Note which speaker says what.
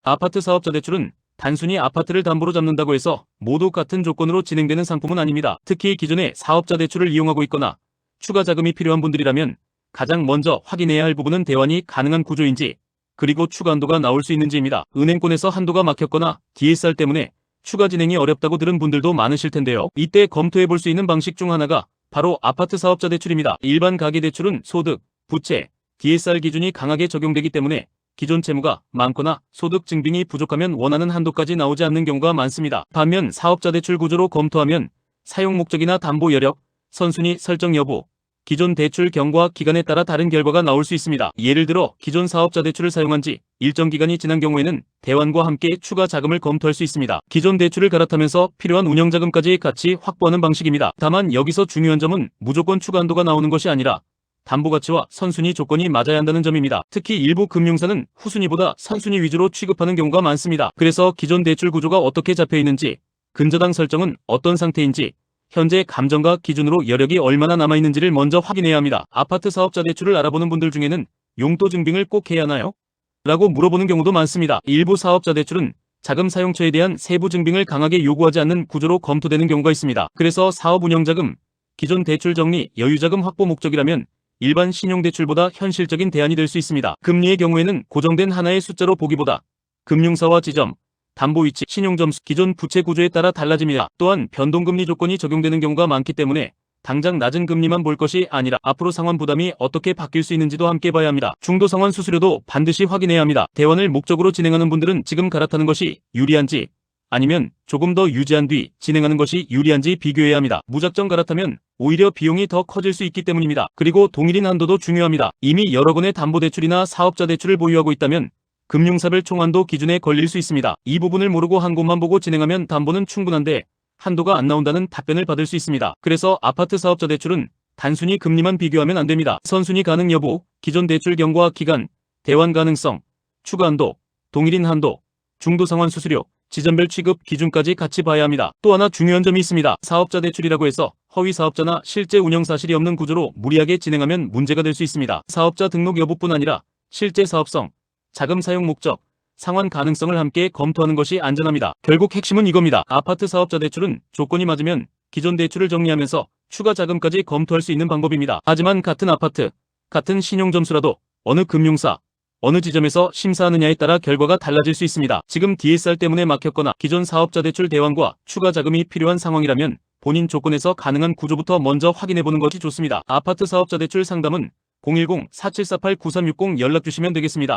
Speaker 1: 아파트 사업자 대출은 단순히 아파트를 담보로 잡는다고 해서 모두 같은 조건으로 진행되는 상품은 아닙니다. 특히 기존에 사업자 대출을 이용하고 있거나 추가 자금이 필요한 분들이라면 가장 먼저 확인해야 할 부분은 대환이 가능한 구조인지, 그리고 추가 한도가 나올 수 있는지입니다. 은행권에서 한도가 막혔거나 DSR 때문에 추가 진행이 어렵다고 들은 분들도 많으실 텐데요. 이때 검토해 볼 수 있는 방식 중 하나가 바로 아파트 사업자 대출입니다. 일반 가계대출은 소득, 부채, DSR 기준이 강하게 적용되기 때문에 기존 채무가 많거나 소득 증빙이 부족하면 원하는 한도까지 나오지 않는 경우가 많습니다. 반면 사업자 대출 구조로 검토하면 사용 목적이나 담보 여력, 선순위 설정 여부, 기존 대출 경과 기간에 따라 다른 결과가 나올 수 있습니다. 예를 들어 기존 사업자 대출을 사용한 지 일정 기간이 지난 경우에는 대환과 함께 추가 자금을 검토할 수 있습니다. 기존 대출을 갈아타면서 필요한 운영자금까지 같이 확보하는 방식입니다. 다만 여기서 중요한 점은 무조건 추가 한도가 나오는 것이 아니라 담보가치와 선순위 조건이 맞아야 한다는 점입니다. 특히 일부 금융사는 후순위보다 선순위 위주로 취급하는 경우가 많습니다. 그래서 기존 대출 구조가 어떻게 잡혀 있는지, 근저당 설정은 어떤 상태인지, 현재 감정가 기준으로 여력이 얼마나 남아있는지를 먼저 확인해야 합니다. 아파트 사업자 대출을 알아보는 분들 중에는 용도 증빙을 꼭 해야 하나요? 라고 물어보는 경우도 많습니다. 일부 사업자 대출은 자금 사용처에 대한 세부 증빙을 강하게 요구하지 않는 구조로 검토되는 경우가 있습니다. 그래서 사업 운영자금, 기존 대출 정리, 여유자금 확보 목적이라면 일반 신용대출보다 현실적인 대안이 될 수 있습니다. 금리의 경우에는 고정된 하나의 숫자로 보기보다 금융사와 지점, 담보 위치, 신용점수, 기존 부채 구조에 따라 달라집니다. 또한 변동금리 조건이 적용되는 경우가 많기 때문에 당장 낮은 금리만 볼 것이 아니라 앞으로 상환 부담이 어떻게 바뀔 수 있는지도 함께 봐야 합니다. 중도 상환 수수료도 반드시 확인해야 합니다. 대환을 목적으로 진행하는 분들은 지금 갈아타는 것이 유리한지, 아니면 조금 더 유지한 뒤 진행하는 것이 유리한지 비교해야 합니다. 무작정 갈아타면 오히려 비용이 더 커질 수 있기 때문입니다. 그리고 동일인 한도도 중요합니다. 이미 여러 건의 담보대출이나 사업자 대출을 보유하고 있다면 금융사별 총한도 기준에 걸릴 수 있습니다. 이 부분을 모르고 한 곳만 보고 진행하면 담보는 충분한데 한도가 안 나온다는 답변을 받을 수 있습니다. 그래서 아파트 사업자 대출은 단순히 금리만 비교하면 안 됩니다. 선순위 가능 여부, 기존 대출 경과 기간, 대환 가능성, 추가 한도, 동일인 한도, 중도 상환 수수료, 지점별 취급 기준까지 같이 봐야 합니다. 또 하나 중요한 점이 있습니다. 사업자 대출이라고 해서 허위 사업자나 실제 운영 사실이 없는 구조로 무리하게 진행하면 문제가 될 수 있습니다. 사업자 등록 여부뿐 아니라 실제 사업성, 자금 사용 목적, 상환 가능성을 함께 검토하는 것이 안전합니다. 결국 핵심은 이겁니다. 아파트 사업자 대출은 조건이 맞으면 기존 대출을 정리하면서 추가 자금까지 검토할 수 있는 방법입니다. 하지만 같은 아파트, 같은 신용점수라도 어느 금융사, 어느 지점에서 심사하느냐에 따라 결과가 달라질 수 있습니다. 지금 DSR 때문에 막혔거나 기존 사업자 대출 대환과 추가 자금이 필요한 상황이라면 본인 조건에서 가능한 구조부터 먼저 확인해보는 것이 좋습니다. 아파트 사업자 대출 상담은 010-4748-9360 연락 주시면 되겠습니다.